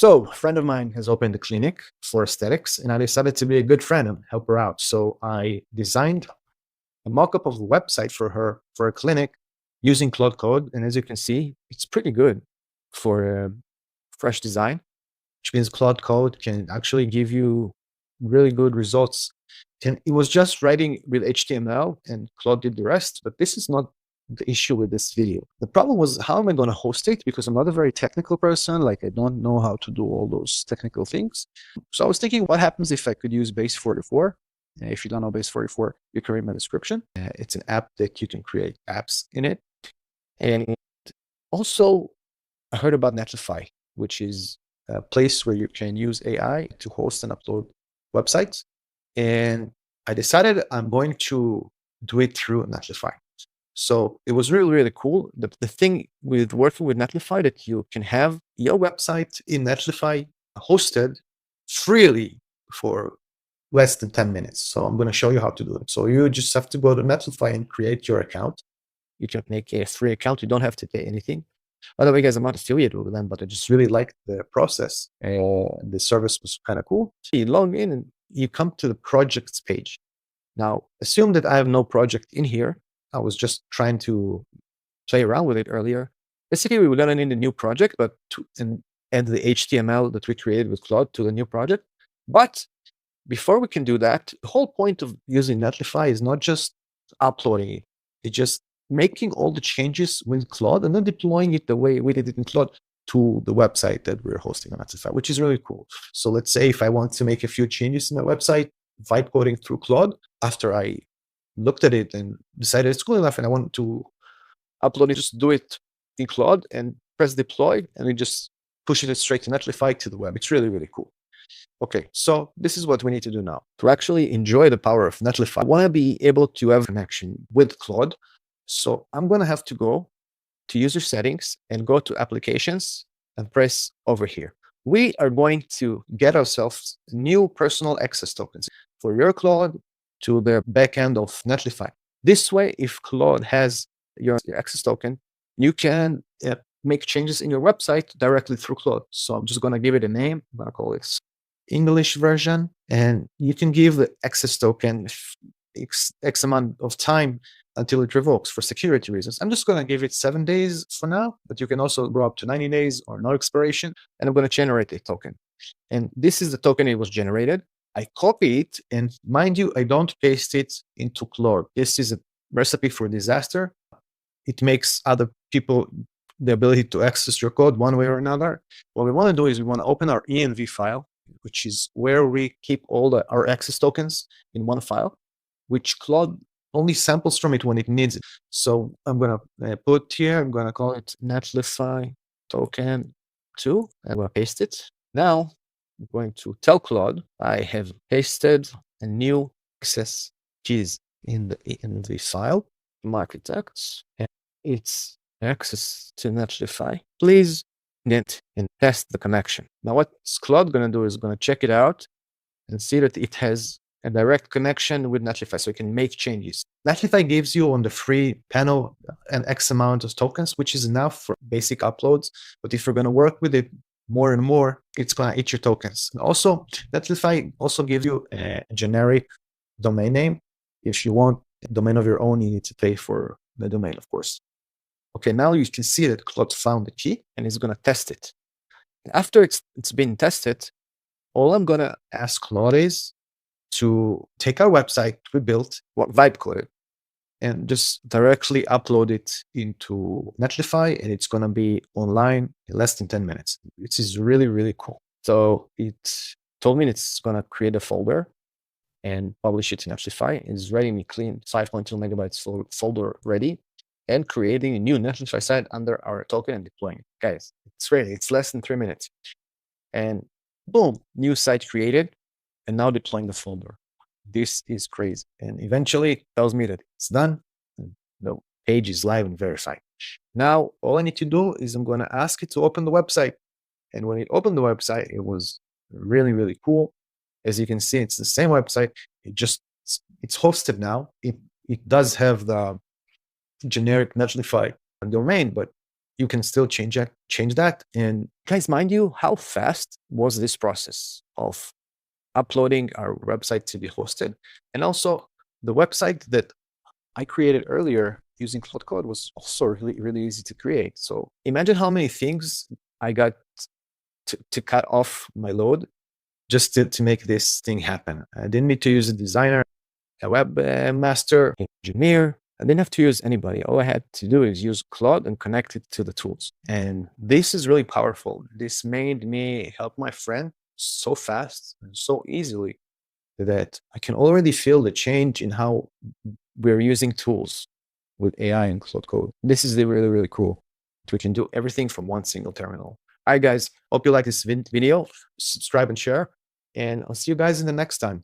So a friend of mine has opened a clinic for aesthetics, and I decided to be a good friend and help her out. So I designed a mock-up of a website for her for a clinic using Claude Code. And as you can see, it's pretty good for fresh design, which means Claude Code can actually give you really good results. And it was just writing with HTML and Claude did the rest, but this is not the issue with this video. The problem was, how am I going to host it? Because I'm not a very technical person. Like, I don't know how to do all those technical things. So I was thinking, what happens if I could use Base 44? If you don't know Base 44, you can read my description. It's an app that you can create apps in it. And also, I heard about Netlify, which is a place where you can use AI to host and upload websites. And I decided I'm going to do it through Netlify. So it was really, really cool. The thing with working with Netlify, that you can have your website in Netlify hosted freely for less than 10 minutes. So I'm going to show you how to do it. So you just have to go to Netlify and create your account. You can make a free account. You don't have to pay anything. By the way, guys, I'm not affiliated with them, but I just really liked the process. The service was kind of cool. So you log in and you come to the projects page. Now, assume that I have no project in here. I was just trying to play around with it earlier. Basically, we were going to need a new project, but and add the HTML that we created with Claude to the new project. But before we can do that, the whole point of using Netlify is not just uploading it. It's just making all the changes with Claude and then deploying it the way we did it in Claude to the website that we're hosting on Netlify, which is really cool. So let's say if I want to make a few changes in my website, vibe coding through Claude, after I looked at it and decided it's cool enough and I want to upload it, just do it in Claude and press deploy, and we just push it straight to Netlify to the web. It's really, really cool. Okay, so this is what we need to do now. To actually enjoy the power of Netlify, I want to be able to have a connection with Claude. So I'm going to have to go to user settings and go to applications and press over here. We are going to get ourselves new personal access tokens for your Claude to the backend of Netlify. This way, if Claude has your access token, you can make changes in your website directly through Claude. So I'm just going to give it a name. I'm going to call it English version, and you can give the access token X amount of time until it revokes for security reasons. I'm just going to give it 7 days for now, but you can also go up to 90 days or no expiration, and I'm going to generate a token. And this is the token it was generated. I copy it, and mind you, I don't paste it into Claude. This is a recipe for disaster. It makes other people the ability to access your code one way or another. What we want to do is we want to open our env file, which is where we keep all our access tokens in one file, which Claude only samples from it when it needs it. So I'm going to put here, I'm going to call it Netlify token 2. I'm going to paste it. Now, I'm going to tell Claude I have pasted a new access keys in the file, Markitecht, and it's access to Netlify. Please get and test the connection. Now, what Claude going to do is going to check it out and see that it has a direct connection with Netlify, so you can make changes. Netlify gives you on the free panel an X amount of tokens, which is enough for basic uploads. But if you're going to work with it more and more, it's going to eat your tokens. And also, Netlify also gives you a generic domain name. If you want a domain of your own, you need to pay for the domain, of course. Okay, now you can see that Claude found the key and is going to test it. After it's been tested, all I'm going to ask Claude is to take our website we built, vibe coded, and just directly upload it into Netlify, and it's going to be online in less than 10 minutes. This is really, really cool. So it told me it's going to create a folder and publish it in Netlify. It's ready, clean 5.2 megabytes folder ready, and creating a new Netlify site under our token and deploying it. Guys, it's ready. It's less than 3 minutes. And boom, new site created, and now deploying the folder. This is crazy. And eventually it tells me that it's done. And the page is live and verified. Now, all I need to do is I'm going to ask it to open the website. And when it opened the website, it was really, really cool. As you can see, it's the same website. It's hosted now. It does have the generic Netlify domain, but you can still change that. And guys, mind you, how fast was this process of uploading our website to be hosted? And also, the website that I created earlier using Claude Code was also really, really easy to create. So imagine how many things I got to cut off my load just to make this thing happen. I didn't need to use a designer, a webmaster, engineer. I didn't have to use anybody. All I had to do is use Claude and connect it to the tools. And this is really powerful. This made me help my friend so fast and so easily that I can already feel the change in how we're using tools with AI and Claude Code. This is really, really cool. We can do everything from one single terminal. All right, guys. Hope you like this video. Subscribe and share. And I'll see you guys in the next time.